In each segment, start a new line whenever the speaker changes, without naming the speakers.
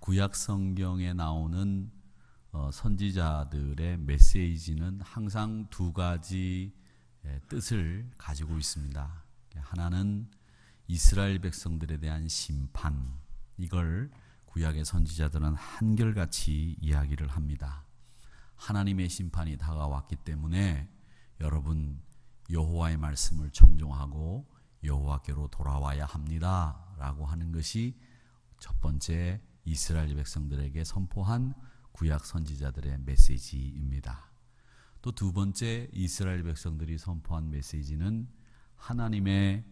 구약 성경에 나오는 선지자들의 메시지는 항상 두 가지 뜻을 가지고 있습니다. 하나는 이스라엘 백성들에 대한 심판, 이걸 구약의 선지자들은 한결같이 이야기를 합니다. 하나님의 심판이 다가왔기 때문에 여러분 여호와의 말씀을 청종하고 여호와께로 돌아와야 합니다 라고 하는 것이 첫 번째 이스라엘 백성들에게 선포한 구약 선지자들의 메시지입니다. 또 두 번째 이스라엘 백성들이 선포한 메시지는 하나님의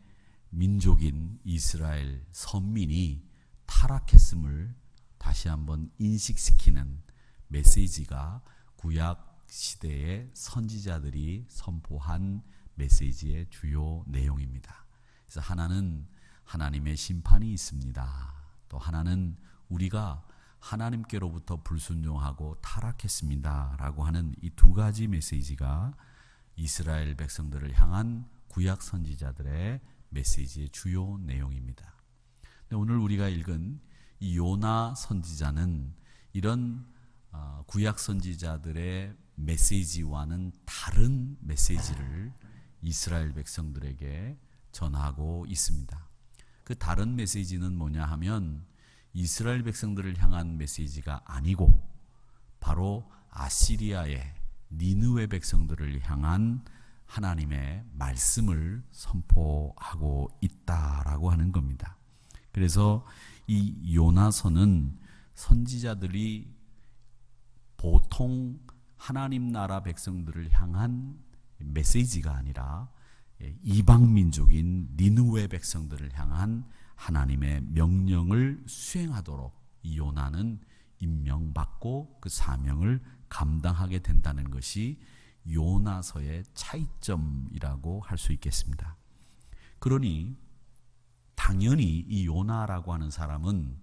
민족인 이스라엘 선민이 타락했음을 다시 한번 인식시키는 메시지가 구약 시대의 선지자들이 선포한 메시지의 주요 내용입니다. 그래서 하나는 하나님의 심판이 있습니다. 또 하나는 우리가 하나님께로부터 불순종하고 타락했습니다 라고 하는 이 두 가지 메시지가 이스라엘 백성들을 향한 구약 선지자들의 메시지의 주요 내용입니다. 오늘 우리가 읽은 이 요나 선지자는 이런 구약 선지자들의 메시지와는 다른 메시지를 이스라엘 백성들에게 전하고 있습니다. 그 다른 메시지는 뭐냐 하면 이스라엘 백성들을 향한 메시지가 아니고 바로 아시리아의 니느웨 백성들을 향한 하나님의 말씀을 선포하고 있다라고 하는 겁니다. 그래서 이 요나서는 선지자들이 보통 하나님 나라 백성들을 향한 메시지가 아니라 이방 민족인 니느웨 백성들을 향한 하나님의 명령을 수행하도록 이 요나는 임명받고 그 사명을 감당하게 된다는 것이 요나서의 차이점이라고 할 수 있겠습니다. 그러니 당연히 이 요나라고 하는 사람은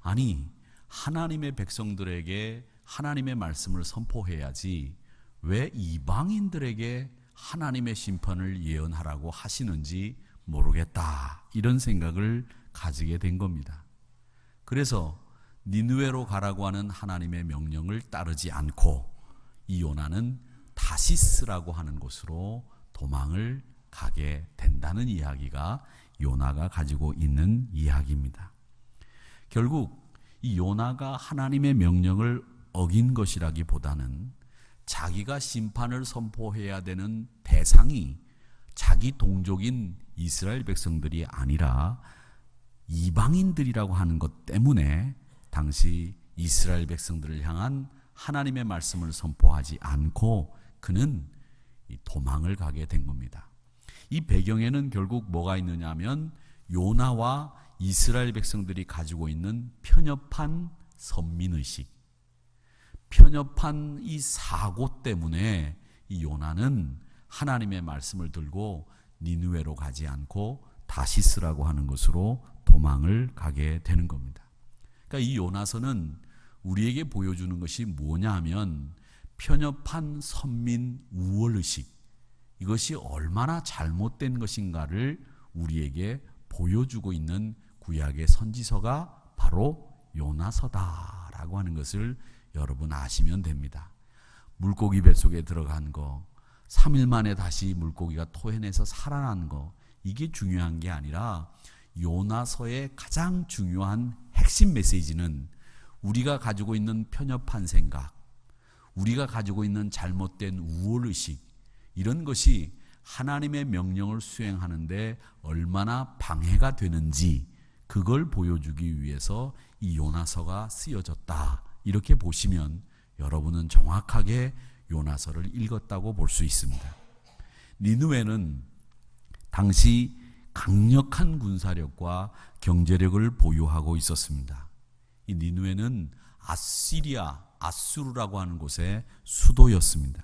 아니 하나님의 백성들에게 하나님의 말씀을 선포해야지 왜 이방인들에게 하나님의 심판을 예언하라고 하시는지 모르겠다, 이런 생각을 가지게 된 겁니다. 그래서 니느웨로 가라고 하는 하나님의 명령을 따르지 않고 이 요나는 다시스라고 하는 곳으로 도망을 가게 된다는 이야기가 요나가 가지고 있는 이야기입니다. 결국 이 요나가 하나님의 명령을 어긴 것이라기보다는 자기가 심판을 선포해야 되는 대상이 자기 동족인 이스라엘 백성들이 아니라 이방인들이라고 하는 것 때문에 당시 이스라엘 백성들을 향한 하나님의 말씀을 선포하지 않고 그는 도망을 가게 된 겁니다. 이 배경에는 결국 뭐가 있느냐 하면 요나와 이스라엘 백성들이 가지고 있는 편협한 선민의식, 편협한 이 사고 때문에 이 요나는 하나님의 말씀을 들고 니느웨로 가지 않고 다시스라고 하는 곳으로 도망을 가게 되는 겁니다. 그러니까 이 요나서는 우리에게 보여주는 것이 뭐냐 하면 편협한 선민 우월의식, 이것이 얼마나 잘못된 것인가를 우리에게 보여주고 있는 구약의 선지서가 바로 요나서다라고 하는 것을 여러분 아시면 됩니다. 물고기 뱃속에 들어간 거, 3일 만에 다시 물고기가 토해내서 살아난 거, 이게 중요한 게 아니라 요나서의 가장 중요한 핵심 메시지는 우리가 가지고 있는 편협한 생각, 우리가 가지고 있는 잘못된 우월의식, 이런 것이 하나님의 명령을 수행하는데 얼마나 방해가 되는지 그걸 보여주기 위해서 이 요나서가 쓰여졌다, 이렇게 보시면 여러분은 정확하게 요나서를 읽었다고 볼 수 있습니다. 니느웨는 당시 강력한 군사력과 경제력을 보유하고 있었습니다. 이 니느웨는 아수르라고 하는 곳의 수도였습니다.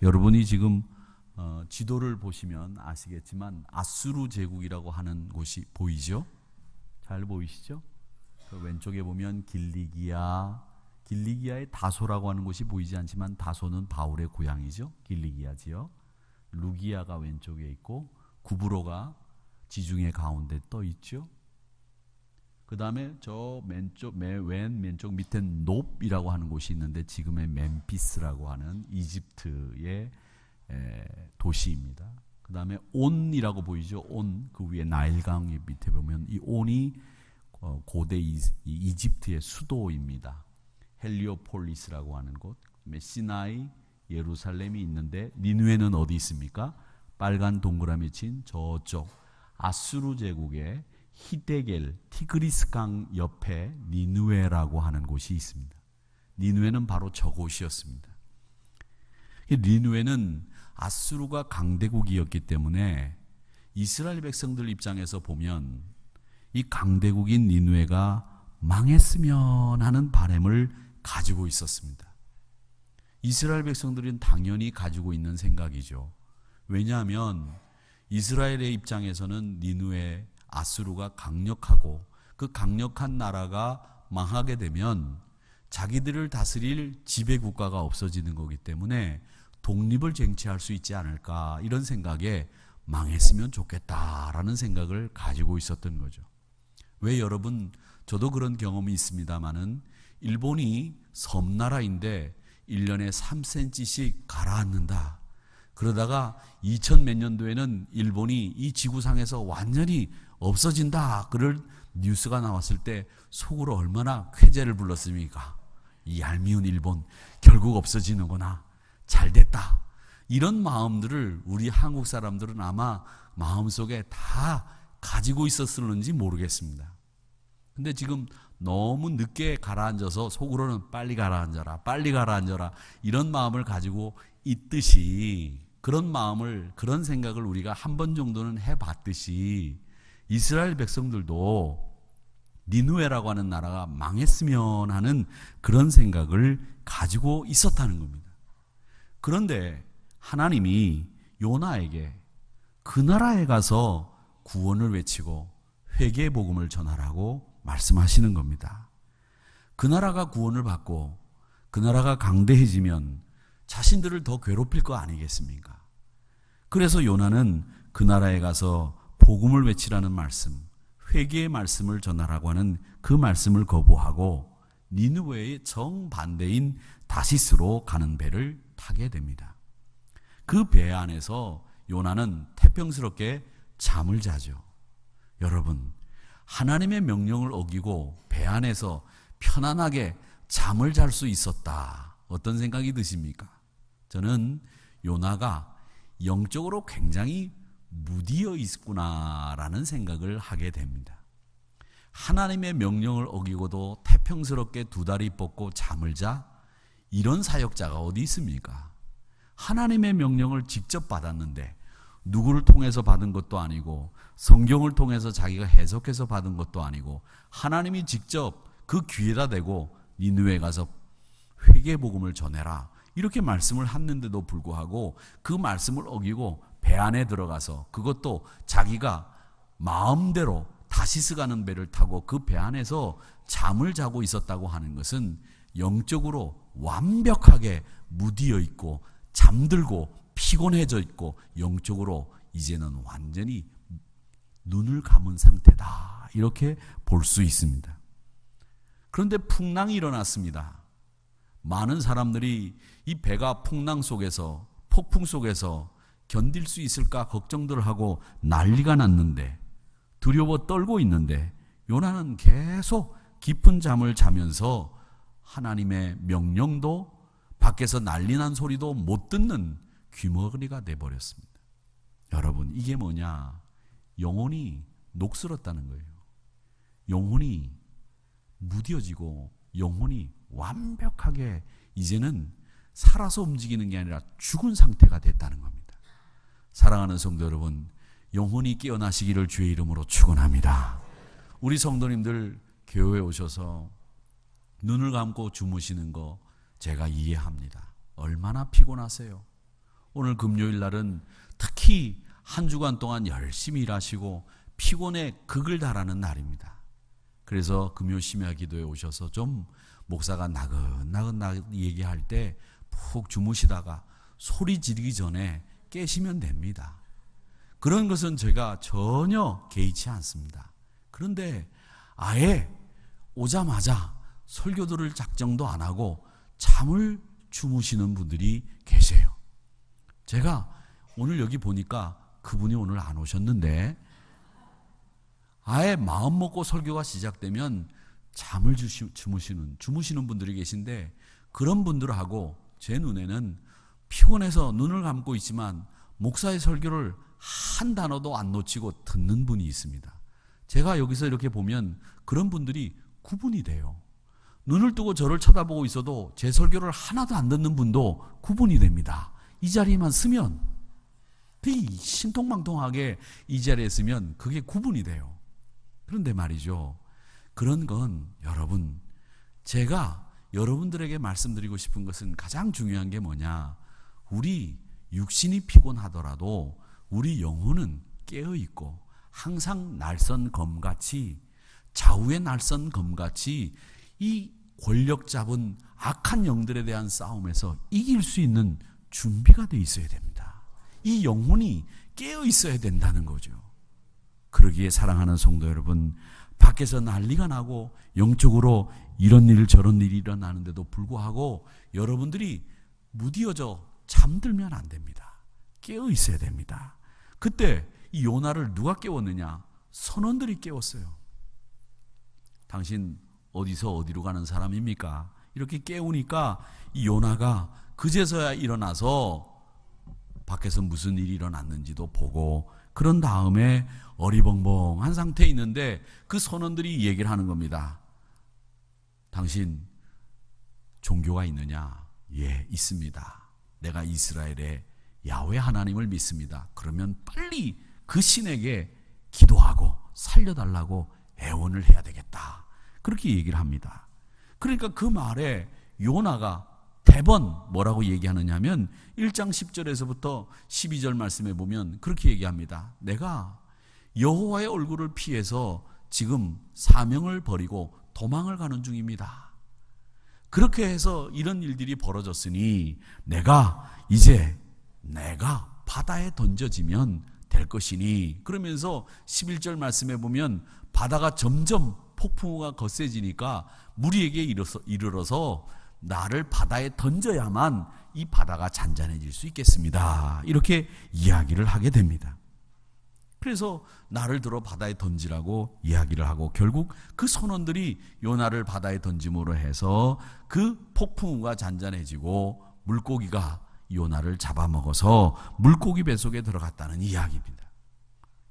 여러분이 지금 지도를 보시면 아시겠지만 아수르 제국이라고 하는 곳이 보이죠? 잘 보이시죠? 그 왼쪽에 보면 길리기아의 다소라고 하는 곳이 보이지 않지만 다소는 바울의 고향이죠. 길리기아지요. 루기아가 왼쪽에 있고 구브로가 지중해 가운데 떠 있죠. 그 다음에 저 왼 왼쪽 밑에 높이라고 하는 곳이 있는데 지금의 멤피스라고 하는 이집트의 도시입니다. 그 다음에 온이라고 보이죠? 온, 그 위에 나일강 밑에 보면 이 온이 고대 이집트의 수도입니다. 헬리오폴리스라고 하는 곳, 시나이, 예루살렘이 있는데 니느웨는 어디 있습니까? 빨간 동그라미 친 저쪽 아수르 제국의 히데겔, 티그리스강 옆에 니느웨라고 하는 곳이 있습니다. 니느웨는 바로 저곳이었습니다. 니느웨는 아수르가 강대국이었기 때문에 이스라엘 백성들 입장에서 보면 이 강대국인 니느웨가 망했으면 하는 바람을 가지고 있었습니다. 이스라엘 백성들은 당연히 가지고 있는 생각이죠. 왜냐하면 이스라엘의 입장에서는 니느웨, 아수르가 강력하고 그 강력한 나라가 망하게 되면 자기들을 다스릴 지배국가가 없어지는 거기 때문에 독립을 쟁취할 수 있지 않을까, 이런 생각에 망했으면 좋겠다라는 생각을 가지고 있었던 거죠. 왜 여러분, 저도 그런 경험이 있습니다마는 일본이 섬나라인데 1년에 3cm씩 가라앉는다. 그러다가 2000 몇 년도에는 일본이 이 지구상에서 완전히 없어진다, 그럴 뉴스가 나왔을 때 속으로 얼마나 쾌재를 불렀습니까? 이 얄미운 일본 결국 없어지는구나, 잘됐다, 이런 마음들을 우리 한국 사람들은 아마 마음속에 다 가지고 있었을는지 모르겠습니다. 근데 지금 너무 늦게 가라앉아서 속으로는 빨리 가라앉아라, 빨리 가라앉아라, 이런 마음을 가지고 있듯이, 그런 마음을, 그런 생각을 우리가 한 번 정도는 해봤듯이 이스라엘 백성들도 니느웨라고 하는 나라가 망했으면 하는 그런 생각을 가지고 있었다는 겁니다. 그런데 하나님이 요나에게 그 나라에 가서 구원을 외치고 회개의 복음을 전하라고 말씀하시는 겁니다. 그 나라가 구원을 받고 그 나라가 강대해지면 자신들을 더 괴롭힐 거 아니겠습니까? 그래서 요나는 그 나라에 가서 복음을 외치라는 말씀, 회개의 말씀을 전하라고 하는 그 말씀을 거부하고 니느웨의 정반대인 다시스로 가는 배를 타게 됩니다. 그 배 안에서 요나는 태평스럽게 잠을 자죠. 여러분, 하나님의 명령을 어기고 배 안에서 편안하게 잠을 잘 수 있었다, 어떤 생각이 드십니까? 저는 요나가 영적으로 굉장히 무디어 있구나라는 생각을 하게 됩니다. 하나님의 명령을 어기고도 태평스럽게 두 다리 뻗고 잠을 자? 이런 사역자가 어디 있습니까? 하나님의 명령을 직접 받았는데 누구를 통해서 받은 것도 아니고 성경을 통해서 자기가 해석해서 받은 것도 아니고 하나님이 직접 그 귀에다 대고 니느웨에 가서 회개 복음을 전해라, 이렇게 말씀을 했는데도 불구하고 그 말씀을 어기고 배 안에 들어가서, 그것도 자기가 마음대로 다시스 가는 배를 타고 그 배 안에서 잠을 자고 있었다고 하는 것은 영적으로 완벽하게 무디어 있고 잠들고 피곤해져 있고 영적으로 이제는 완전히 눈을 감은 상태다, 이렇게 볼 수 있습니다. 그런데 풍랑이 일어났습니다. 많은 사람들이 이 배가 풍랑 속에서, 폭풍 속에서 견딜 수 있을까 걱정들 하고 난리가 났는데, 두려워 떨고 있는데 요나는 계속 깊은 잠을 자면서 하나님의 명령도, 밖에서 난리 난 소리도 못 듣는 귀머거리가 돼버렸습니다. 여러분, 이게 뭐냐? 영혼이 녹슬었다는 거예요. 영혼이 무뎌지고 영혼이 완벽하게 이제는 살아서 움직이는 게 아니라 죽은 상태가 됐다는 겁니다. 사랑하는 성도 여러분, 영혼이 깨어나시기를 주의 이름으로 축원합니다. 우리 성도님들 교회에 오셔서 눈을 감고 주무시는 거 제가 이해합니다. 얼마나 피곤하세요. 오늘 금요일 날은 특히 한 주간 동안 열심히 일하시고 피곤에 극을 달하는 날입니다. 그래서 금요 심야 기도에 오셔서 좀 목사가 나긋나긋 얘기할 때 푹 주무시다가 소리 지르기 전에 깨시면 됩니다. 그런 것은 제가 전혀 개의치 않습니다. 그런데 아예 오자마자 설교 들을 작정도 안 하고 잠을 주무시는 분들이 계세요. 제가 오늘 여기 보니까 그분이 오늘 안 오셨는데 아예 마음 먹고 설교가 시작되면 잠을 주무시는 분들이 계신데 그런 분들하고 제 눈에는 피곤해서 눈을 감고 있지만 목사의 설교를 한 단어도 안 놓치고 듣는 분이 있습니다. 제가 여기서 이렇게 보면 그런 분들이 구분이 돼요. 눈을 뜨고 저를 쳐다보고 있어도 제 설교를 하나도 안 듣는 분도 구분이 됩니다. 이 자리에만 쓰면, 신통망통하게 이 자리에 쓰면 그게 구분이 돼요. 그런데 말이죠, 그런 건 여러분, 제가 여러분들에게 말씀드리고 싶은 것은 가장 중요한 게 뭐냐, 우리 육신이 피곤하더라도 우리 영혼은 깨어있고 항상 날선 검같이, 좌우의 날선 검같이 이 권력 잡은 악한 영들에 대한 싸움에서 이길 수 있는 준비가 돼 있어야 됩니다. 이 영혼이 깨어 있어야 된다는 거죠. 그러기에 사랑하는 성도 여러분, 밖에서 난리가 나고 영적으로 이런 일 저런 일이 일어나는데도 불구하고 여러분들이 무디어져 잠들면 안 됩니다. 깨어 있어야 됩니다. 그때 이 요나를 누가 깨웠느냐? 선원들이 깨웠어요. 당신 어디서 어디로 가는 사람입니까? 이렇게 깨우니까 이 요나가 그제서야 일어나서 밖에서 무슨 일이 일어났는지도 보고, 그런 다음에 어리벙벙한 상태에 있는데 그 선원들이 얘기를 하는 겁니다. 당신 종교가 있느냐? 예, 있습니다. 내가 이스라엘의 야훼 하나님을 믿습니다. 그러면 빨리 그 신에게 기도하고 살려달라고 애원을 해야 되겠다. 그렇게 얘기를 합니다. 그러니까 그 말에 요나가 대번 뭐라고 얘기하느냐 하면 1장 10절에서부터 12절 말씀에 보면 그렇게 얘기합니다. 내가 여호와의 얼굴을 피해서 지금 사명을 버리고 도망을 가는 중입니다. 그렇게 해서 이런 일들이 벌어졌으니 내가 바다에 던져지면 될 것이니, 그러면서 11절 말씀에 보면 바다가 점점 폭풍우가 거세지니까 무리에게 이르러서 나를 바다에 던져야만 이 바다가 잔잔해질 수 있겠습니다. 이렇게 이야기를 하게 됩니다. 그래서 나를 들어 바다에 던지라고 이야기를 하고, 결국 그 선원들이 요나를 바다에 던짐으로 해서 그 폭풍우가 잔잔해지고 물고기가 요나를 잡아먹어서 물고기 뱃속에 들어갔다는 이야기입니다.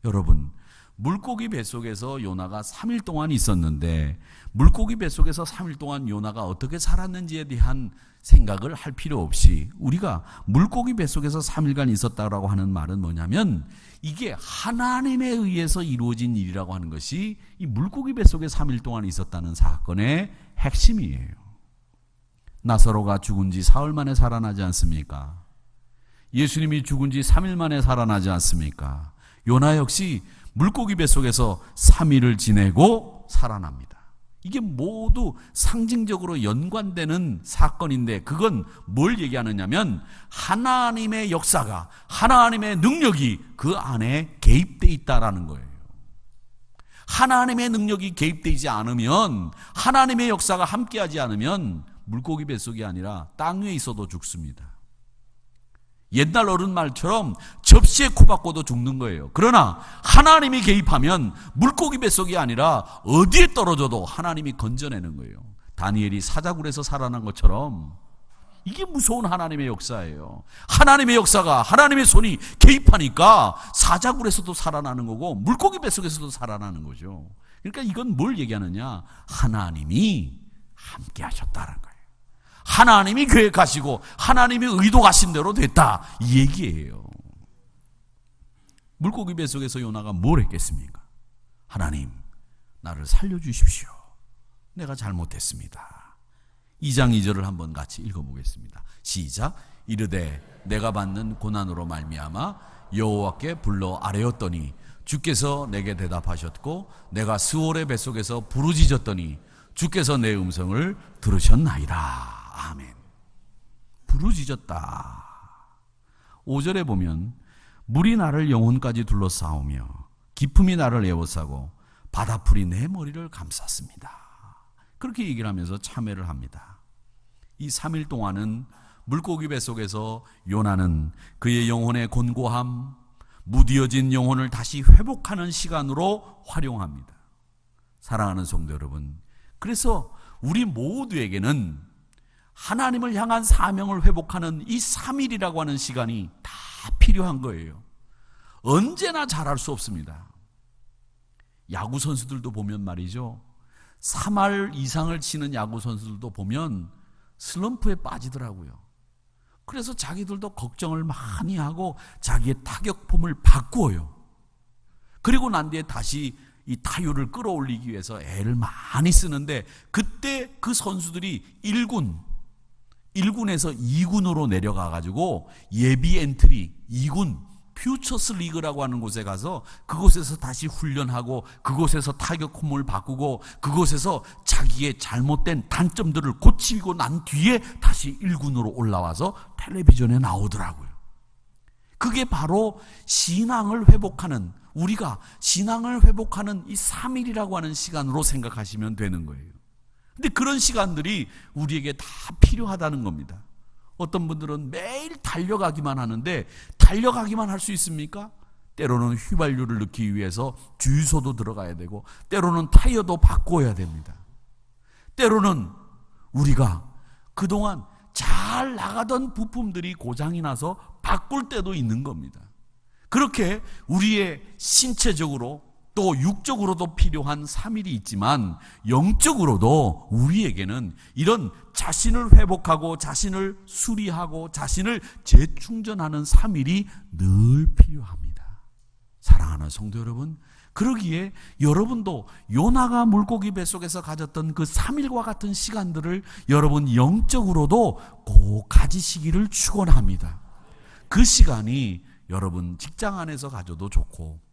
여러분, 물고기 뱃속에서 요나가 3일 동안 있었는데 물고기 뱃속에서 3일 동안 요나가 어떻게 살았는지에 대한 생각을 할 필요 없이, 우리가 물고기 뱃속에서 3일간 있었다고 하는 말은 뭐냐면 이게 하나님에 의해서 이루어진 일이라고 하는 것이 이 물고기 뱃속에 3일 동안 있었다는 사건의 핵심이에요. 나사로가 죽은 지 사흘 만에 살아나지 않습니까? 예수님이 죽은 지 3일 만에 살아나지 않습니까? 요나 역시 물고기 뱃속에서 3일을 지내고 살아납니다. 이게 모두 상징적으로 연관되는 사건인데, 그건 뭘 얘기하느냐면 하나님의 역사가, 하나님의 능력이 그 안에 개입되어 있다라는 거예요. 하나님의 능력이 개입되지 않으면, 하나님의 역사가 함께하지 않으면 물고기 뱃속이 아니라 땅 위에 있어도 죽습니다. 옛날 어른 말처럼 접시에 코 박고도 죽는 거예요. 그러나 하나님이 개입하면 물고기 뱃속이 아니라 어디에 떨어져도 하나님이 건져내는 거예요. 다니엘이 사자굴에서 살아난 것처럼 이게 무서운 하나님의 역사예요. 하나님의 역사가, 하나님의 손이 개입하니까 사자굴에서도 살아나는 거고 물고기 뱃속에서도 살아나는 거죠. 그러니까 이건 뭘 얘기하느냐? 하나님이 함께 하셨다는 거예요. 하나님이 계획하시고 하나님이 의도하신 대로 됐다, 이 얘기예요. 물고기 뱃속에서 요나가 뭘 했겠습니까? 하나님, 나를 살려주십시오. 내가 잘못했습니다. 2장 2절을 한번 같이 읽어보겠습니다. 시작. 이르되 내가 받는 고난으로 말미암아 여호와께 불러 아뢰었더니 주께서 내게 대답하셨고 내가 스올의 뱃속에서 부르짖었더니 주께서 내 음성을 들으셨나이다. 아멘. 부르짖었다. 5절에 보면 물이 나를 영혼까지 둘러싸우며 기품이 나를 에워싸고 바다풀이 내 머리를 감쌌습니다. 그렇게 얘기를 하면서 참회를 합니다. 이 3일 동안은 물고기 뱃속에서 요나는 그의 영혼의 곤고함, 무디어진 영혼을 다시 회복하는 시간으로 활용합니다. 사랑하는 성도 여러분, 그래서 우리 모두에게는 하나님을 향한 사명을 회복하는 이 3일이라고 하는 시간이 다 필요한 거예요. 언제나 잘할 수 없습니다. 야구 선수들도 보면 말이죠, 3할 이상을 치는 야구 선수들도 보면 슬럼프에 빠지더라고요. 그래서 자기들도 걱정을 많이 하고 자기의 타격폼을 바꾸어요. 그리고 난 뒤에 다시 이 타율을 끌어올리기 위해서 애를 많이 쓰는데, 그때 그 선수들이 1군에서 2군으로 내려가 가지고 예비 엔트리 2군 퓨처스 리그라고 하는 곳에 가서 그곳에서 다시 훈련하고 그곳에서 타격폼을 바꾸고 그곳에서 자기의 잘못된 단점들을 고치고 난 뒤에 다시 1군으로 올라와서 텔레비전에 나오더라고요. 그게 바로 신앙을 회복하는, 우리가 신앙을 회복하는 이 3일이라고 하는 시간으로 생각하시면 되는 거예요. 근데 그런 시간들이 우리에게 다 필요하다는 겁니다. 어떤 분들은 매일 달려가기만 하는데 달려가기만 할 수 있습니까? 때로는 휘발유를 넣기 위해서 주유소도 들어가야 되고 때로는 타이어도 바꿔야 됩니다. 때로는 우리가 그동안 잘 나가던 부품들이 고장이 나서 바꿀 때도 있는 겁니다. 그렇게 우리의 신체적으로 또 육적으로도 필요한 3일이 있지만 영적으로도 우리에게는 이런 자신을 회복하고 자신을 수리하고 자신을 재충전하는 3일이 늘 필요합니다. 사랑하는 성도 여러분, 그러기에 여러분도 요나가 물고기 뱃속에서 가졌던 그 3일과 같은 시간들을 여러분 영적으로도 꼭 가지시기를 축원합니다. 그 시간이 여러분 직장 안에서 가져도 좋고,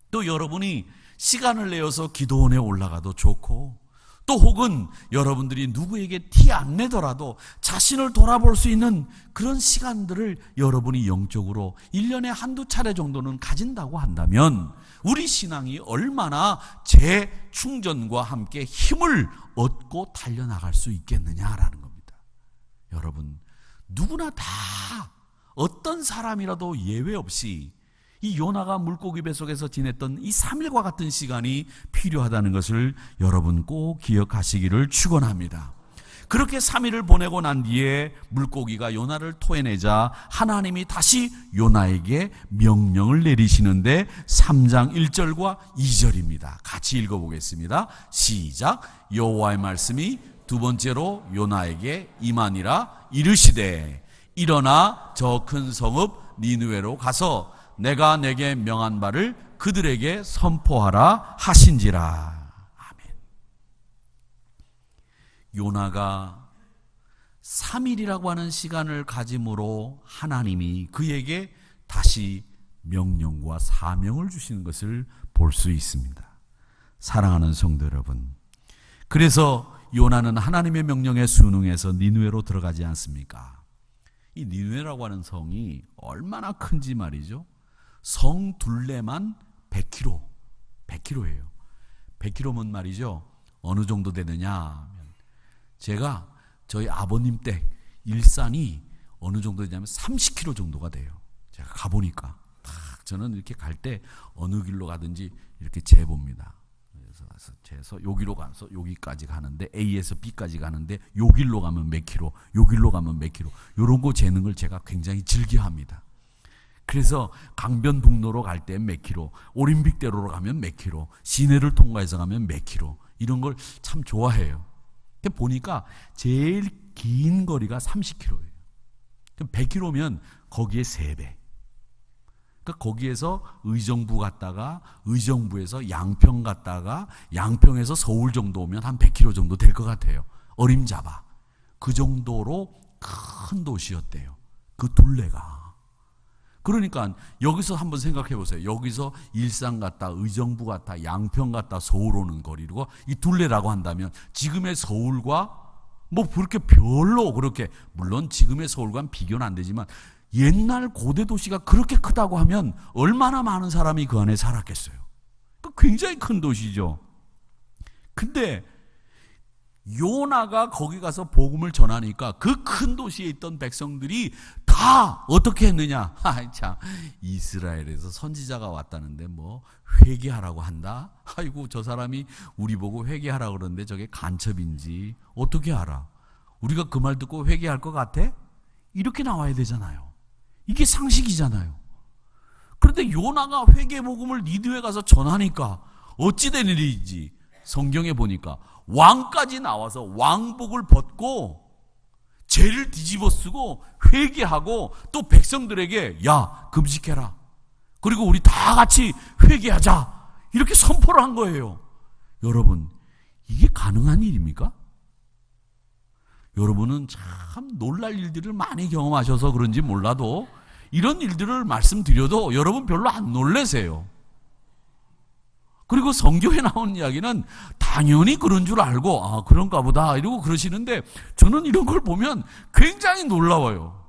또 여러분이 시간을 내어서 기도원에 올라가도 좋고, 또 혹은 여러분들이 누구에게 티 안 내더라도 자신을 돌아볼 수 있는 그런 시간들을 여러분이 영적으로 1년에 한두 차례 정도는 가진다고 한다면 우리 신앙이 얼마나 재충전과 함께 힘을 얻고 달려나갈 수 있겠느냐라는 겁니다. 여러분, 누구나 다 어떤 사람이라도 예외 없이 이 요나가 물고기 뱃속에서 지냈던 이 3일과 같은 시간이 필요하다는 것을 여러분 꼭 기억하시기를 축원합니다. 그렇게 3일을 보내고 난 뒤에 물고기가 요나를 토해내자 하나님이 다시 요나에게 명령을 내리시는데 3장 1절과 2절입니다. 같이 읽어보겠습니다. 시작. 여호와의 말씀이 두 번째로 요나에게 임하니라. 이르시되 일어나 저 큰 성읍 니느웨로 가서 내가 내게 명한 바를 그들에게 선포하라 하신지라. 아멘. 요나가 3일이라고 하는 시간을 가짐으로 하나님이 그에게 다시 명령과 사명을 주시는 것을 볼 수 있습니다. 사랑하는 성도 여러분, 그래서 요나는 하나님의 명령에 순응해서 니느웨로 들어가지 않습니까? 이 니느웨라고 하는 성이 얼마나 큰지 말이죠. 성 둘레만 100km예요. 100km면 말이죠, 어느 정도 되느냐 하면, 제가 저희 아버님 댁 일산이 어느 정도 되냐면 30km 정도가 돼요. 제가 가보니까 저는 이렇게 갈 때 어느 길로 가든지 이렇게 재봅니다. 그래서 재서 여기로 가서 여기까지 가는데, A에서 B까지 가는데 요 길로 가면 몇 킬로, 요 길로 가면 몇 킬로, 이런 거 재는 걸 제가 굉장히 즐겨합니다. 그래서 강변북로로 갈 때 몇 킬로, 올림픽대로로 가면 몇 킬로, 시내를 통과해서 가면 몇 킬로, 이런 걸 참 좋아해요. 보니까 제일 긴 거리가 30킬로예요. 100킬로면 거기에 3배. 그러니까 거기에서 의정부 갔다가 의정부에서 양평 갔다가 양평에서 서울 정도 오면 한 100킬로 정도 될 것 같아요. 어림잡아. 그 정도로 큰 도시였대요. 그 둘레가. 그러니까 여기서 한번 생각해 보세요. 여기서 일산 갔다 의정부 갔다 양평 갔다 서울 오는 거리고 이 둘레라고 한다면 지금의 서울과 뭐 그렇게 별로 그렇게, 물론 지금의 서울과는 비교는 안 되지만 옛날 고대 도시가 그렇게 크다고 하면 얼마나 많은 사람이 그 안에 살았겠어요. 굉장히 큰 도시죠. 근데 요나가 거기 가서 복음을 전하니까 그 큰 도시에 있던 백성들이 다 어떻게 했느냐? 참, 이스라엘에서 선지자가 왔다는데 뭐 회개하라고 한다? 아이고, 저 사람이 우리 보고 회개하라고 그러는데 저게 간첩인지 어떻게 알아? 우리가 그 말 듣고 회개할 것 같아? 이렇게 나와야 되잖아요. 이게 상식이잖아요. 그런데 요나가 회개 복음을 니느웨 가서 전하니까 어찌 된 일인지 성경에 보니까 왕까지 나와서 왕복을 벗고 죄를 뒤집어 쓰고 회개하고 또 백성들에게 야, 금식해라. 그리고 우리 다 같이 회개하자. 이렇게 선포를 한 거예요. 여러분, 이게 가능한 일입니까? 여러분은 참 놀랄 일들을 많이 경험하셔서 그런지 몰라도 이런 일들을 말씀드려도 여러분 별로 안 놀라세요. 그리고 성경에 나오는 이야기는 당연히 그런 줄 알고 아, 그런가 보다 이러고 그러시는데 저는 이런 걸 보면 굉장히 놀라워요.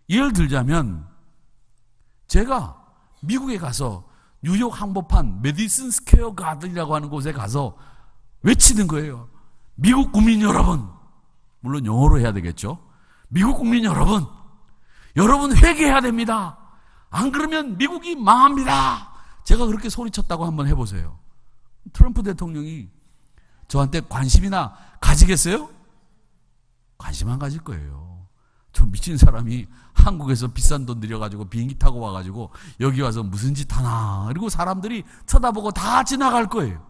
예를 들자면 제가 미국에 가서 뉴욕 항복판 메디슨 스퀘어 가든이라고 하는 곳에 가서 외치는 거예요. 미국 국민 여러분, 물론 영어로 해야 되겠죠. 미국 국민 여러분, 여러분 회개해야 됩니다. 안 그러면 미국이 망합니다. 제가 그렇게 소리쳤다고 한번 해보세요. 트럼프 대통령이 저한테 관심이나 가지겠어요? 관심 안 가질 거예요. 저 미친 사람이 한국에서 비싼 돈 들여가지고 비행기 타고 와가지고 여기 와서 무슨 짓 하나. 그리고 사람들이 쳐다보고 다 지나갈 거예요.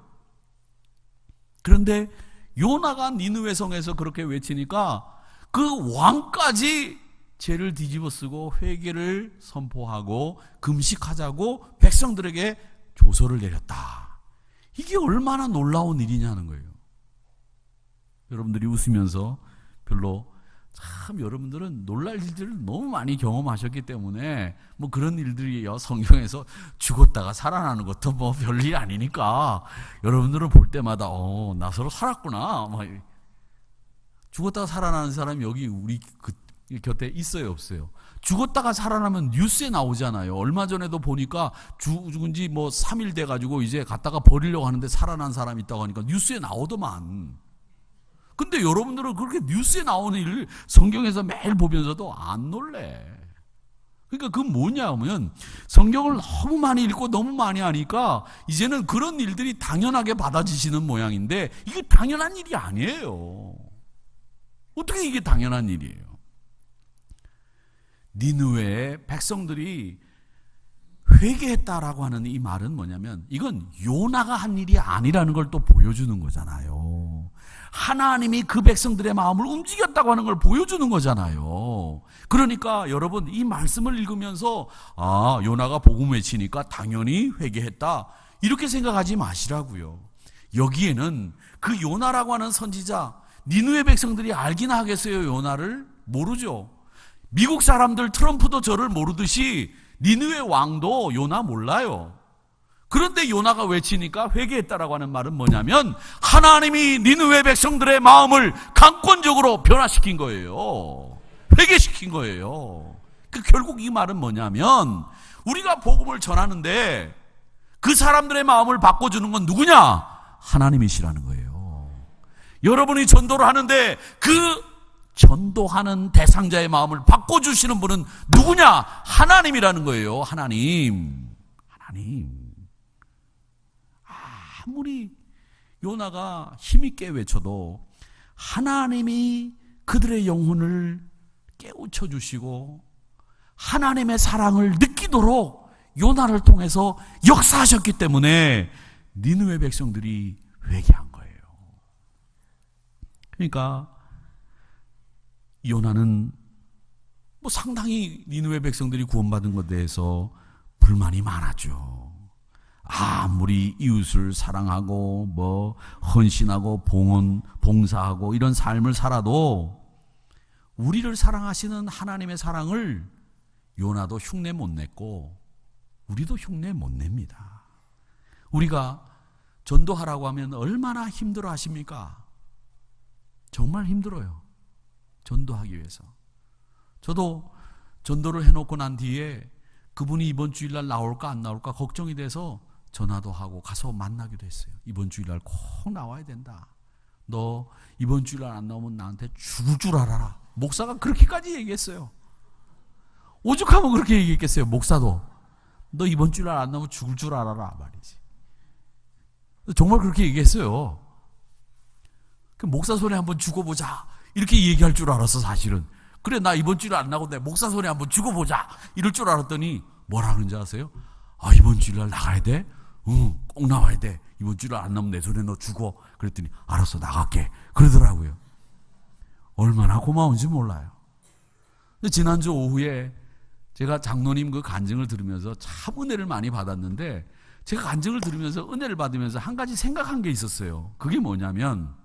그런데 요나가 니느웨 성에서 그렇게 외치니까 그 왕까지 죄를 뒤집어 쓰고 회개를 선포하고 금식하자고 백성들에게 조서를 내렸다. 이게 얼마나 놀라운 일이냐는 거예요. 여러분들이 웃으면서 별로 참 여러분들은 놀랄 일들을 너무 많이 경험하셨기 때문에 뭐 그런 일들이요 성경에서 죽었다가 살아나는 것도 뭐 별일 아니니까 여러분들은 볼 때마다 나서로 살았구나. 막 죽었다가 살아나는 사람이 여기 우리 곁에 있어요, 없어요? 죽었다가 살아나면 뉴스에 나오잖아요. 얼마 전에도 보니까 죽은 지 뭐 3일 돼가지고 이제 갖다가 버리려고 하는데 살아난 사람이 있다고 하니까 뉴스에 나오더만. 근데 여러분들은 그렇게 뉴스에 나오는 일을 성경에서 매일 보면서도 안 놀래. 그러니까 그건 뭐냐면 성경을 너무 많이 읽고 너무 많이 하니까 이제는 그런 일들이 당연하게 받아지시는 모양인데 이게 당연한 일이 아니에요. 어떻게 이게 당연한 일이에요? 니느웨의 백성들이 회개했다라고 하는 이 말은 뭐냐면 이건 요나가 한 일이 아니라는 걸 또 보여주는 거잖아요. 하나님이 그 백성들의 마음을 움직였다고 하는 걸 보여주는 거잖아요. 그러니까 여러분 이 말씀을 읽으면서 아, 요나가 복음 외치니까 당연히 회개했다 이렇게 생각하지 마시라고요. 여기에는 그 요나라고 하는 선지자 니느웨 백성들이 알긴 하겠어요? 요나를? 모르죠. 미국 사람들 트럼프도 저를 모르듯이 니느웨 왕도 요나 몰라요. 그런데 요나가 외치니까 회개했다라고 하는 말은 뭐냐면 하나님이 니느웨 백성들의 마음을 강권적으로 변화시킨 거예요. 회개시킨 거예요. 결국 이 말은 뭐냐면 우리가 복음을 전하는데 그 사람들의 마음을 바꿔주는 건 누구냐? 하나님이시라는 거예요. 여러분이 전도를 하는데 그 전도하는 대상자의 마음을 바꿔주시는 분은 누구냐? 하나님이라는 거예요. 하나님. 아무리 요나가 힘있게 외쳐도 하나님이 그들의 영혼을 깨우쳐 주시고 하나님의 사랑을 느끼도록 요나를 통해서 역사하셨기 때문에 니느웨 백성들이 회개한 거예요. 그러니까 요나는 뭐 상당히 니느웨 백성들이 구원받은 것에 대해서 불만이 많았죠. 아무리 이웃을 사랑하고 뭐 헌신하고 봉사하고 이런 삶을 살아도 우리를 사랑하시는 하나님의 사랑을 요나도 흉내 못 냈고 우리도 흉내 못 냅니다. 우리가 전도하라고 하면 얼마나 힘들어 하십니까? 정말 힘들어요. 전도하기 위해서. 저도 전도를 해놓고 난 뒤에 그분이 이번 주일날 나올까 안 나올까 걱정이 돼서 전화도 하고 가서 만나기도 했어요. 이번 주일날 꼭 나와야 된다. 너 이번 주일날 안 나오면 나한테 죽을 줄 알아라. 목사가 그렇게까지 얘기했어요. 오죽하면 그렇게 얘기했겠어요. 목사도. 너 이번 주일날 안 나오면 죽을 줄 알아라 말이지. 정말 그렇게 얘기했어요. 목사 손에 한번 죽어보자 이렇게 얘기할 줄 알았어. 사실은. 그래, 나 이번 주일 안 나고 내 목사 손에 한번 죽어보자 이럴 줄 알았더니 뭐라 그런지 아세요? 아, 이번 주일날 나가야 돼? 응, 꼭 나와야 돼. 이번 주일 안 나오면 내 손에 너 죽어. 그랬더니 알았어, 나갈게 그러더라고요. 얼마나 고마운지 몰라요. 근데 지난주 오후에 제가 장로님 그 간증을 들으면서 참 은혜를 많이 받았는데, 제가 간증을 들으면서 은혜를 받으면서 한 가지 생각한 게 있었어요. 그게 뭐냐면,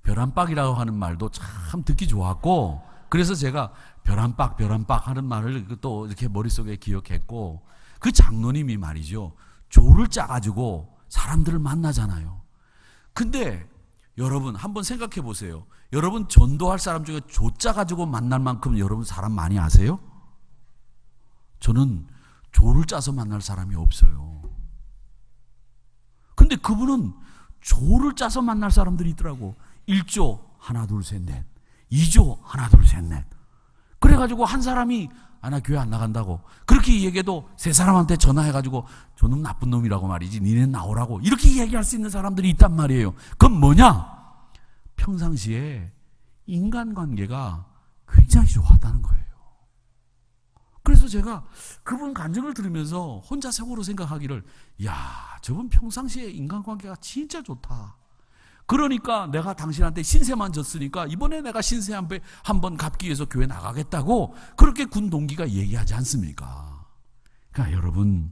벼란박이라고 하는 말도 참 듣기 좋았고, 그래서 제가 벼란박 하는 말을 또 이렇게 머릿속에 기억했고, 그 장로님이 말이죠, 조를 짜가지고 사람들을 만나잖아요. 근데 여러분 한번 생각해 보세요. 여러분 전도할 사람 중에 조 짜가지고 만날 만큼 여러분 사람 많이 아세요? 저는 조를 짜서 만날 사람이 없어요. 근데 그분은 조를 짜서 만날 사람들이 있더라고. 1조 하나 둘 셋 넷, 2조 하나 둘 셋 넷. 그래가지고 한 사람이 나 교회 안 나간다고 그렇게 얘기해도 세 사람한테 전화해가지고 저놈 나쁜 놈이라고 말이지, 니네 나오라고 이렇게 얘기할 수 있는 사람들이 있단 말이에요. 그건 뭐냐? 평상시에 인간관계가 굉장히 좋았다는 거예요. 그래서 제가 그분 간증을 들으면서 혼자 속으로 생각하기를, 야, 저분 평상시에 인간관계가 진짜 좋다. 그러니까 내가 당신한테 신세만 졌으니까 이번에 내가 신세 한번 갚기 위해서 교회 나가겠다고 그렇게 군 동기가 얘기하지 않습니까? 그러니까 여러분,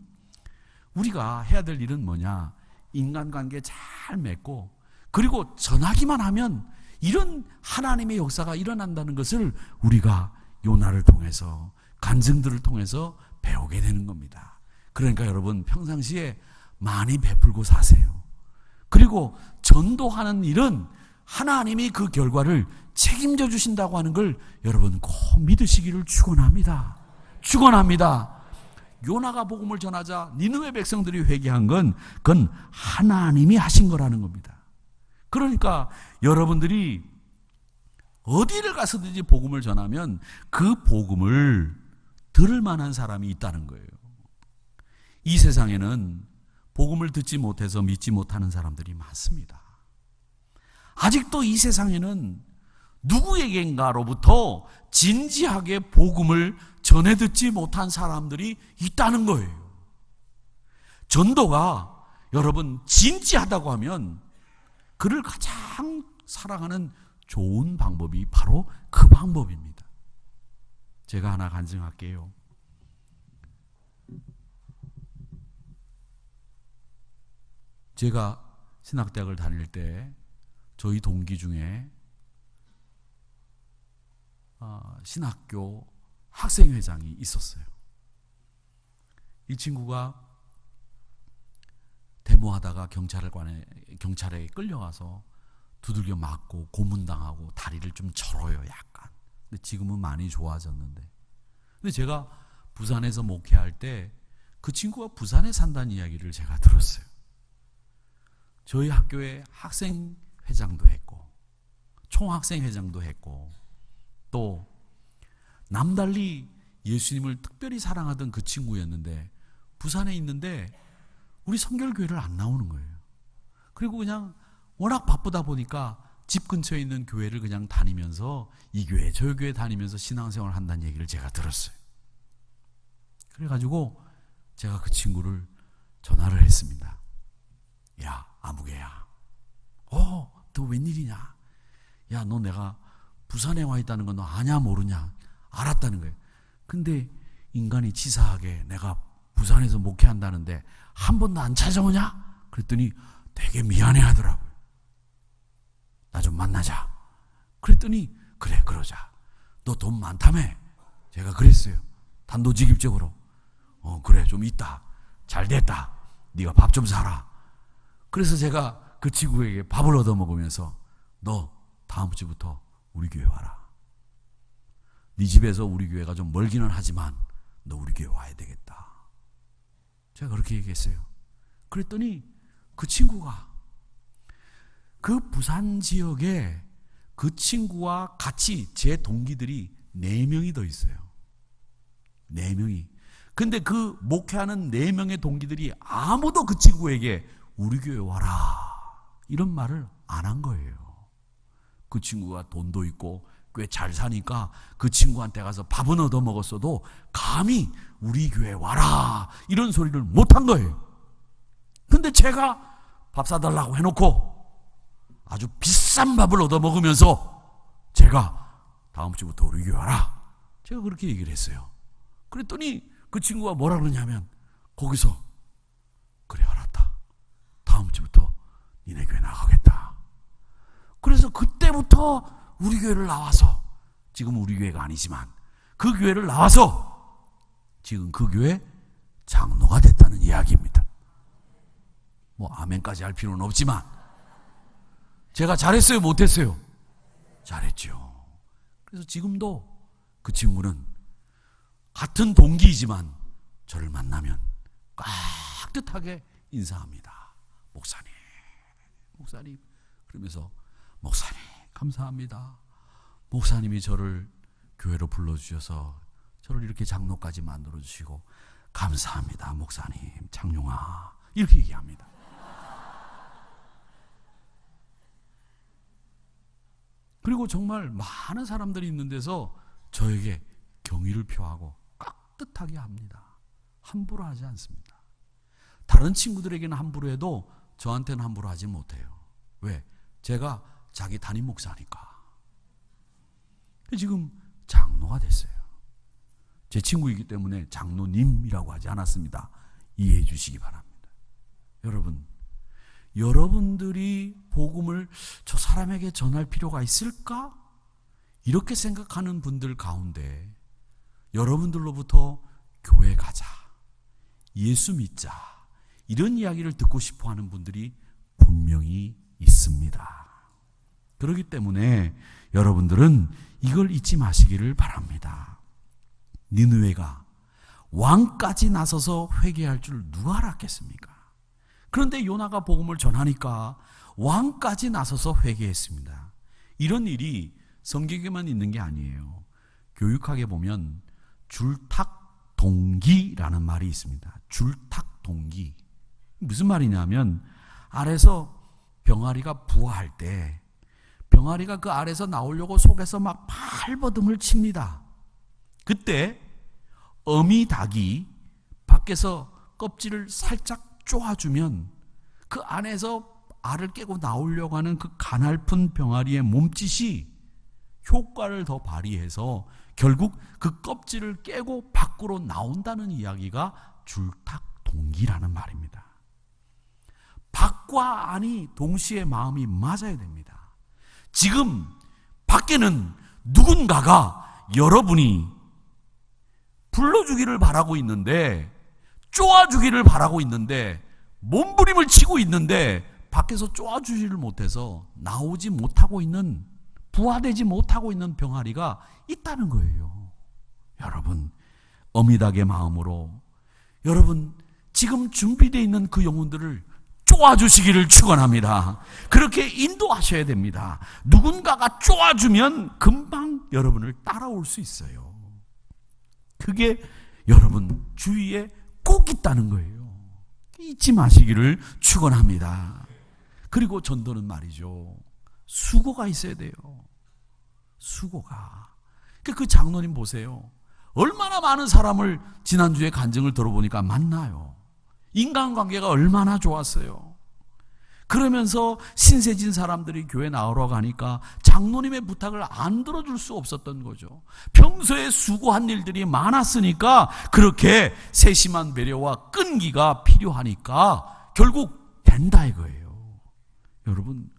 우리가 해야 될 일은 뭐냐? 인간관계 잘 맺고, 그리고 전하기만 하면 이런 하나님의 역사가 일어난다는 것을 우리가 요나를 통해서, 간증들을 통해서 배우게 되는 겁니다. 그러니까 여러분 평상시에 많이 베풀고 사세요. 그리고 전도하는 일은 하나님이 그 결과를 책임져 주신다고 하는 걸 여러분 꼭 믿으시기를 축원합니다. 축원합니다. 요나가 복음을 전하자 니느웨 백성들이 회개한 건 그건 하나님이 하신 거라는 겁니다. 그러니까 여러분들이 어디를 가서든지 복음을 전하면 그 복음을 들을 만한 사람이 있다는 거예요. 이 세상에는 복음을 듣지 못해서 믿지 못하는 사람들이 많습니다. 아직도 이 세상에는 누구에겐가로부터 진지하게 복음을 전해 듣지 못한 사람들이 있다는 거예요. 전도가 여러분 진지하다고 하면 그를 가장 사랑하는 좋은 방법이 바로 그 방법입니다. 제가 하나 간증할게요. 제가 신학대학을 다닐 때 저희 동기 중에 신학교 학생회장이 있었어요. 이 친구가 데모하다가 경찰에 끌려가서 두들겨 맞고 고문당하고 다리를 좀 절어요, 약간. 근데 지금은 많이 좋아졌는데. 근데 제가 부산에서 목회할 때 그 친구가 부산에 산다는 이야기를 제가 들었어요. 저희 학교에 학생회장도 했고 총학생회장도 했고 또 남달리 예수님을 특별히 사랑하던 그 친구였는데 부산에 있는데 우리 성결교회를 안 나오는 거예요. 그리고 그냥 워낙 바쁘다 보니까 집 근처에 있는 교회를 그냥 다니면서 이 교회 저 교회 다니면서 신앙생활을 한다는 얘기를 제가 들었어요. 그래가지고 제가 그 친구를 전화를 했습니다. 야, 아무개야. 너 웬일이냐? 야, 너 내가 부산에 와 있다는 거 너 아냐 모르냐? 알았다는 거예요. 근데 인간이 치사하게 내가 부산에서 목회한다는데 한 번도 안 찾아오냐? 그랬더니 되게 미안해 하더라고요. 나 좀 만나자. 그랬더니 그래, 그러자. 너 돈 많다며? 제가 그랬어요. 단도직입적으로. 그래, 좀 있다. 잘 됐다. 네가 밥 좀 사라. 그래서 제가 그 친구에게 밥을 얻어먹으면서 너 다음 주부터 우리 교회 와라. 네 집에서 우리 교회가 좀 멀기는 하지만 너 우리 교회 와야 되겠다. 제가 그렇게 얘기했어요. 그랬더니 그 친구가 그 부산 지역에 그 친구와 같이 제 동기들이 4명이 더 있어요. 4명이. 근데 그 목회하는 4명의 동기들이 아무도 그 친구에게 우리 교회 와라 이런 말을 안 한 거예요. 그 친구가 돈도 있고 꽤 잘 사니까 그 친구한테 가서 밥은 얻어먹었어도 감히 우리 교회 와라 이런 소리를 못 한 거예요. 근데 제가 밥 사달라고 해놓고 아주 비싼 밥을 얻어먹으면서 제가 다음 주부터 우리 교회 와라 제가 그렇게 얘기를 했어요. 그랬더니 그 친구가 뭐라 그러냐면 거기서 그래 알았다 다음 주부터 니네 교회 나가겠다. 그래서 그때부터 우리 교회를 나와서 지금 우리 교회가 아니지만 그 교회를 나와서 지금 그 교회 장로가 됐다는 이야기입니다. 뭐 아멘까지 할 필요는 없지만 제가 잘했어요 못했어요? 잘했죠. 그래서 지금도 그 친구는 같은 동기이지만 저를 만나면 깍듯하게 인사합니다. 목사님 목사님 그러면서 목사님 감사합니다. 목사님이 저를 교회로 불러주셔서 저를 이렇게 장로까지 만들어주시고 감사합니다 목사님 장용아 이렇게 얘기합니다. 그리고 정말 많은 사람들이 있는 데서 저에게 경의를 표하고 깍듯하게 합니다. 함부로 하지 않습니다. 다른 친구들에게는 함부로 해도 저한테는 함부로 하지 못해요. 왜? 제가 자기 담임 목사니까. 지금 장로가 됐어요. 제 친구이기 때문에 장로님이라고 하지 않았습니다. 이해해 주시기 바랍니다. 여러분, 여러분들이 복음을 저 사람에게 전할 필요가 있을까? 이렇게 생각하는 분들 가운데 여러분들로부터 교회 가자, 예수 믿자 이런 이야기를 듣고 싶어 하는 분들이 분명히 있습니다. 그렇기 때문에 여러분들은 이걸 잊지 마시기를 바랍니다. 니느웨가 왕까지 나서서 회개할 줄 누가 알았겠습니까? 그런데 요나가 복음을 전하니까 왕까지 나서서 회개했습니다. 이런 일이 성경에만 있는 게 아니에요. 교육학에 보면 줄탁동기라는 말이 있습니다. 줄탁동기. 무슨 말이냐면 아래서 병아리가 부화할 때 병아리가 그 아래서 나오려고 속에서 막 발버둥을 칩니다. 그때 어미 닭이 밖에서 껍질을 살짝 쪼아주면 그 안에서 알을 깨고 나오려고 하는 그 가냘픈 병아리의 몸짓이 효과를 더 발휘해서 결국 그 껍질을 깨고 밖으로 나온다는 이야기가 줄탁동기라는 말입니다. 밖과 안이 동시에 마음이 맞아야 됩니다. 지금 밖에는 누군가가 여러분이 불러주기를 바라고 있는데, 쪼아주기를 바라고 있는데, 몸부림을 치고 있는데 밖에서 쪼아주지를 못해서 나오지 못하고 있는, 부화되지 못하고 있는 병아리가 있다는 거예요. 여러분, 어미닭의 마음으로 여러분 지금 준비되어 있는 그 영혼들을 쪼아주시기를 축원합니다. 그렇게 인도하셔야 됩니다. 누군가가 쪼아주면 금방 여러분을 따라올 수 있어요. 그게 여러분 주위에 꼭 있다는 거예요. 잊지 마시기를 축원합니다. 그리고 전도는 말이죠, 수고가 있어야 돼요. 수고가. 그 장로님 보세요. 얼마나 많은 사람을 지난주에 간증을 들어보니까 만나요. 인간관계가 얼마나 좋았어요. 그러면서 신세진 사람들이 교회 나오러 가니까 장로님의 부탁을 안 들어줄 수 없었던 거죠. 평소에 수고한 일들이 많았으니까 그렇게 세심한 배려와 끈기가 필요하니까 결국 된다 이거예요. 여러분,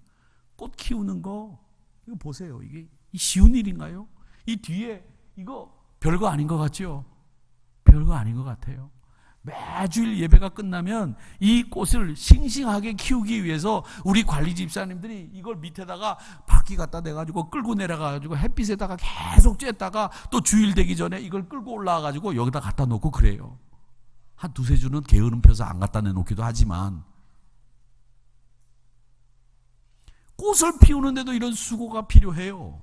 꽃 키우는 거 이거 보세요. 이게 쉬운 일인가요? 이 뒤에 이거 별거 아닌 것 같죠? 별거 아닌 것 같아요. 매주일 예배가 끝나면 이 꽃을 싱싱하게 키우기 위해서 우리 관리 집사님들이 이걸 밑에다가 바퀴 갖다 대가지고 끌고 내려가가지고 햇빛에다가 계속 쬐다가 또 주일 되기 전에 이걸 끌고 올라와가지고 여기다 갖다 놓고 그래요. 한 두세 주는 게으름 펴서 안 갖다 내놓기도 하지만 꽃을 피우는데도 이런 수고가 필요해요.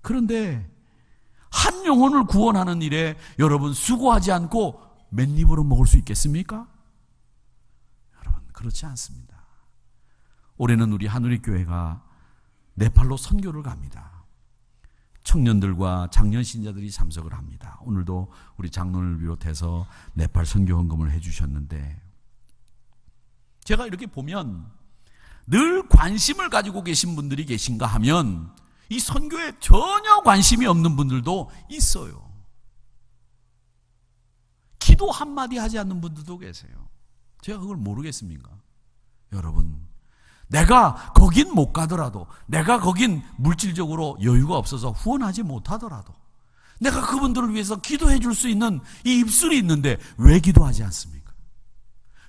그런데 한 영혼을 구원하는 일에 여러분 수고하지 않고 맨입으로 먹을 수 있겠습니까? 여러분 그렇지 않습니다. 올해는 우리 한우리교회가 네팔로 선교를 갑니다. 청년들과 장년 신자들이 참석을 합니다. 오늘도 우리 장로를 비롯해서 네팔 선교 헌금을 해주셨는데 제가 이렇게 보면 늘 관심을 가지고 계신 분들이 계신가 하면 이 선교에 전혀 관심이 없는 분들도 있어요. 기도 한마디 하지 않는 분들도 계세요. 제가 그걸 모르겠습니까? 여러분, 내가 거긴 못 가더라도, 내가 거긴 물질적으로 여유가 없어서 후원하지 못하더라도 내가 그분들을 위해서 기도해 줄 수 있는 이 입술이 있는데 왜 기도하지 않습니까?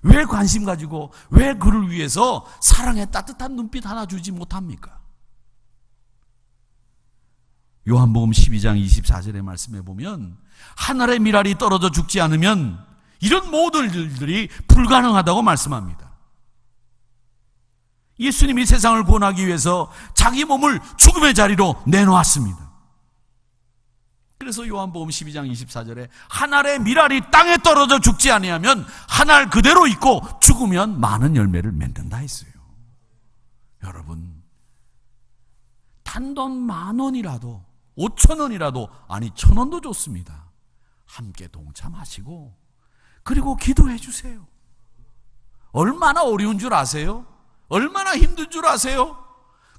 왜 관심 가지고, 왜 그를 위해서 사랑의 따뜻한 눈빛 하나 주지 못합니까? 요한복음 12장 24절의 말씀에 보면 하늘의 미랄이 떨어져 죽지 않으면 이런 모든 일들이 불가능하다고 말씀합니다. 예수님이 세상을 구원하기 위해서 자기 몸을 죽음의 자리로 내놓았습니다. 그래서 요한복음 12장 24절에 한 알의 미랄이 땅에 떨어져 죽지 아니하면 한 알 그대로 있고 죽으면 많은 열매를 맺는다 했어요. 여러분, 단돈 10,000원이라도 5,000원이라도 아니 1,000원도 좋습니다. 함께 동참하시고 그리고 기도해 주세요. 얼마나 어려운 줄 아세요? 얼마나 힘든 줄 아세요?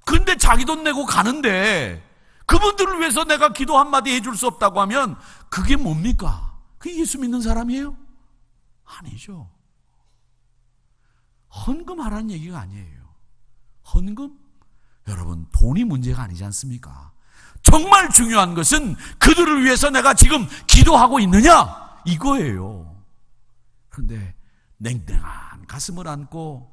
근데 자기 돈 내고 가는데 그분들을 위해서 내가 기도 한마디 해줄 수 없다고 하면 그게 뭡니까? 그게 예수 믿는 사람이에요? 아니죠. 헌금하라는 얘기가 아니에요. 헌금? 여러분, 돈이 문제가 아니지 않습니까? 정말 중요한 것은 그들을 위해서 내가 지금 기도하고 있느냐? 이거예요. 그런데 냉랭한 가슴을 안고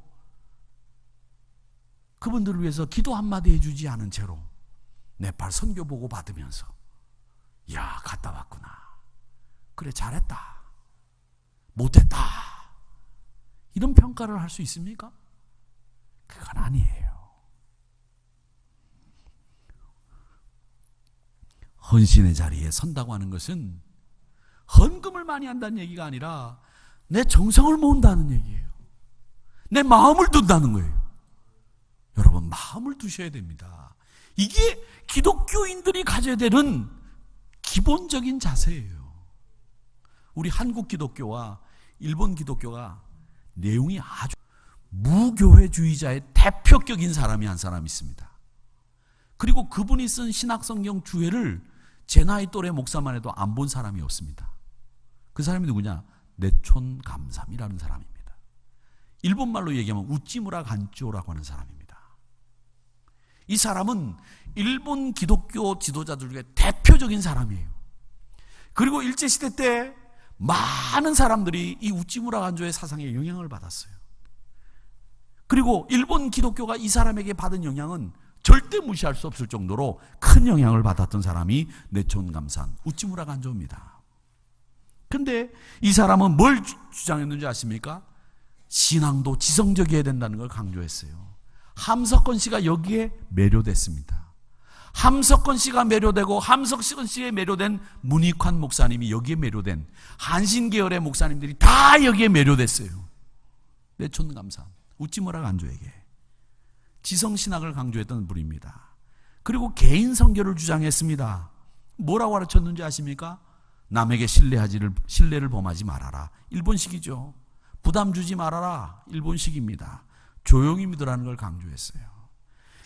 그분들을 위해서 기도 한마디 해주지 않은 채로 네팔 선교 보고 받으면서 야, 갔다 왔구나. 그래, 잘했다. 못했다. 이런 평가를 할 수 있습니까? 그건 아니에요. 헌신의 자리에 선다고 하는 것은 헌금을 많이 한다는 얘기가 아니라 내 정성을 모은다는 얘기예요. 내 마음을 둔다는 거예요. 여러분, 마음을 두셔야 됩니다. 이게 기독교인들이 가져야 되는 기본적인 자세예요. 우리 한국 기독교와 일본 기독교가 내용이 아주 무교회주의자의 대표격인 사람이 한 사람 있습니다. 그리고 그분이 쓴 신학성경 주회를 제 나이 또래 목사만 해도 안 본 사람이 없습니다. 그 사람이 누구냐? 내촌 감삼이라는 사람입니다. 일본말로 얘기하면 우찌무라 간조라고 하는 사람입니다. 이 사람은 일본 기독교 지도자들 중에 대표적인 사람이에요. 그리고 일제시대 때 많은 사람들이 이 우찌무라 간조의 사상에 영향을 받았어요. 그리고 일본 기독교가 이 사람에게 받은 영향은 절대 무시할 수 없을 정도로 큰 영향을 받았던 사람이 내촌감산 우찌무라 간조입니다. 근데 이 사람은 뭘 주장했는지 아십니까? 신앙도 지성적이어야 된다는 걸 강조했어요. 함석헌 씨가 여기에 매료됐습니다. 함석헌 씨가 매료되고 함석헌 씨에 매료된 문익환 목사님이 여기에 매료된 한신계열의 목사님들이 다 여기에 매료됐어요. 내촌감산 우찌무라 간조에게 지성신학을 강조했던 분입니다. 그리고 개인 선교를 주장했습니다. 뭐라고 가르쳤는지 아십니까? 남에게 신뢰를 범하지 말아라. 일본식이죠. 부담 주지 말아라. 일본식입니다. 조용히 믿으라는 걸 강조했어요.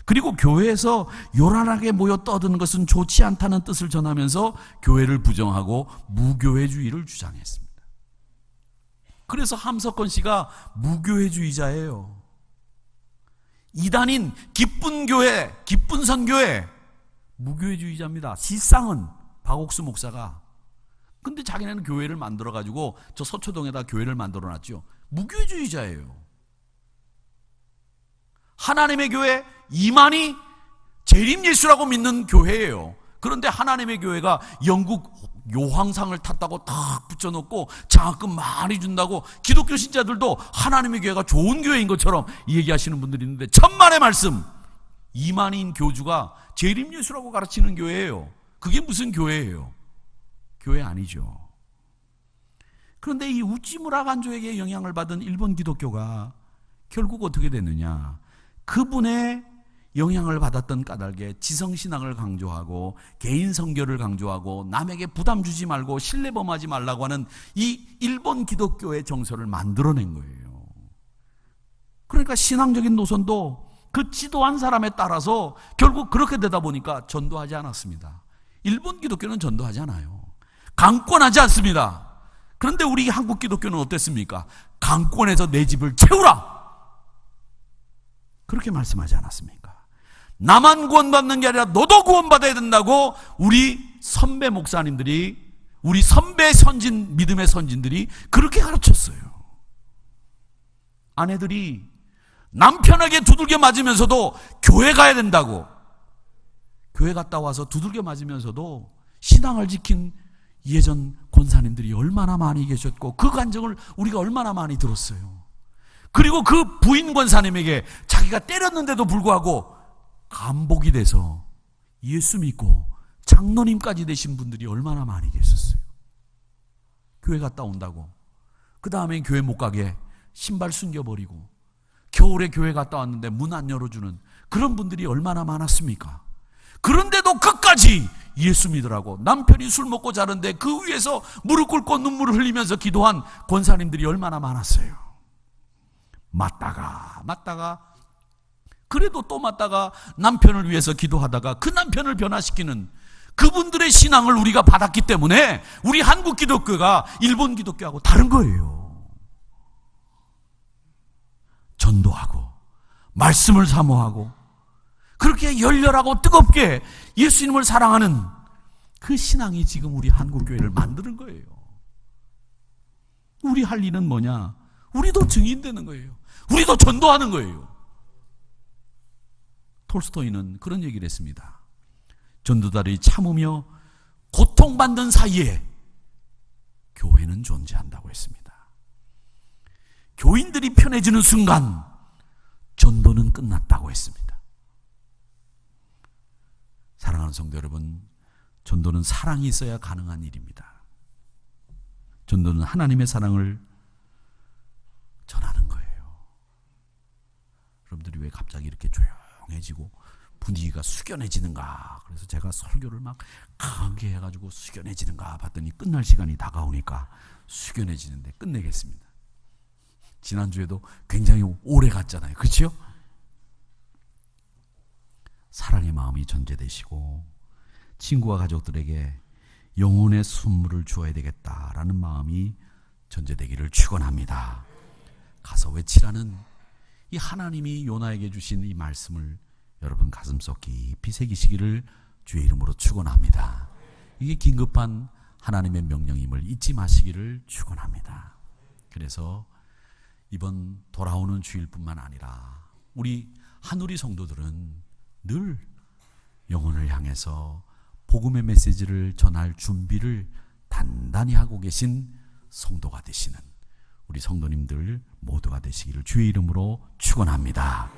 그리고 교회에서 요란하게 모여 떠드는 것은 좋지 않다는 뜻을 전하면서 교회를 부정하고 무교회주의를 주장했습니다. 그래서 함석헌 씨가 무교회주의자예요. 이단인 기쁜 교회, 기쁜 선교회 무교회주의자입니다. 실상은 박옥수 목사가. 근데 자기네는 교회를 만들어가지고 저 서초동에다 교회를 만들어놨죠. 무교회주의자예요. 하나님의 교회 이만희 재림예수라고 믿는 교회예요. 그런데 하나님의 교회가 영국 요황상을 탔다고 탁 붙여놓고 장학금 많이 준다고 기독교 신자들도 하나님의 교회가 좋은 교회인 것처럼 얘기하시는 분들이 있는데, 천만의 말씀, 이만인 교주가 재림예수라고 가르치는 교회예요. 그게 무슨 교회예요? 교회 아니죠. 그런데 이 우찌무라 간조에게 영향을 받은 일본 기독교가 결국 어떻게 됐느냐, 그분의 영향을 받았던 까닭에 지성신앙을 강조하고 개인 선교를 강조하고 남에게 부담 주지 말고 신뢰범하지 말라고 하는 이 일본 기독교의 정서를 만들어낸 거예요. 그러니까 신앙적인 노선도 그 지도한 사람에 따라서 결국 그렇게 되다 보니까 전도하지 않았습니다. 일본 기독교는 전도하지 않아요. 강권하지 않습니다. 그런데 우리 한국 기독교는 어땠습니까? 강권해서 내 집을 채우라, 그렇게 말씀하지 않았습니까? 나만 구원받는 게 아니라 너도 구원받아야 된다고 우리 선배 목사님들이, 우리 선배 선진, 믿음의 선진들이 그렇게 가르쳤어요. 아내들이 남편에게 두들겨 맞으면서도 교회 가야 된다고, 교회 갔다 와서 두들겨 맞으면서도 신앙을 지킨 예전 권사님들이 얼마나 많이 계셨고 그 간증을 우리가 얼마나 많이 들었어요. 그리고 그 부인 권사님에게 자기가 때렸는데도 불구하고 감복이 돼서 예수 믿고 장로님까지 되신 분들이 얼마나 많이 계셨어요. 교회 갔다 온다고 그 다음엔 교회 못 가게 신발 숨겨버리고 겨울에 교회 갔다 왔는데 문 안 열어주는 그런 분들이 얼마나 많았습니까? 그런데도 끝까지 예수 믿으라고, 남편이 술 먹고 자는데 그 위에서 무릎 꿇고 눈물을 흘리면서 기도한 권사님들이 얼마나 많았어요. 맞다가 그래도 또 맞다가 남편을 위해서 기도하다가 그 남편을 변화시키는 그분들의 신앙을 우리가 받았기 때문에 우리 한국 기독교가 일본 기독교하고 다른 거예요. 전도하고 말씀을 사모하고 그렇게 열렬하고 뜨겁게 예수님을 사랑하는 그 신앙이 지금 우리 한국 교회를 만드는 거예요. 우리 할 일은 뭐냐? 우리도 증인되는 거예요. 우리도 전도하는 거예요. 톨스토이는 그런 얘기를 했습니다. 전도자들이 참으며 고통받는 사이에 교회는 존재한다고 했습니다. 교인들이 편해지는 순간 전도는 끝났다고 했습니다. 사랑하는 성도 여러분, 전도는 사랑이 있어야 가능한 일입니다. 전도는 하나님의 사랑을 전하는 거예요. 여러분들이 왜 갑자기 이렇게 조용해지고 분위기가 숙연해지는가? 그래서 제가 설교를 막 강하게 해가지고 숙연해지는가 봤더니 끝날 시간이 다가오니까 숙연해지는데 끝내겠습니다. 지난주에도 굉장히 오래 갔잖아요. 그렇죠? 사랑의 마음이 전제되시고 친구와 가족들에게 영혼의 선물을 주어야 되겠다라는 마음이 전제되기를 축원합니다. 가서 외치라는 이 하나님이 요나에게 주신 이 말씀을 여러분 가슴속 깊이 새기시기를 주의 이름으로 축원합니다. 이게 긴급한 하나님의 명령임을 잊지 마시기를 축원합니다. 그래서 이번 돌아오는 주일뿐만 아니라 우리 한우리 성도들은 늘 영혼을 향해서 복음의 메시지를 전할 준비를 단단히 하고 계신 성도가 되시는 우리 성도님들 모두가 되시기를 주의 이름으로 축원합니다.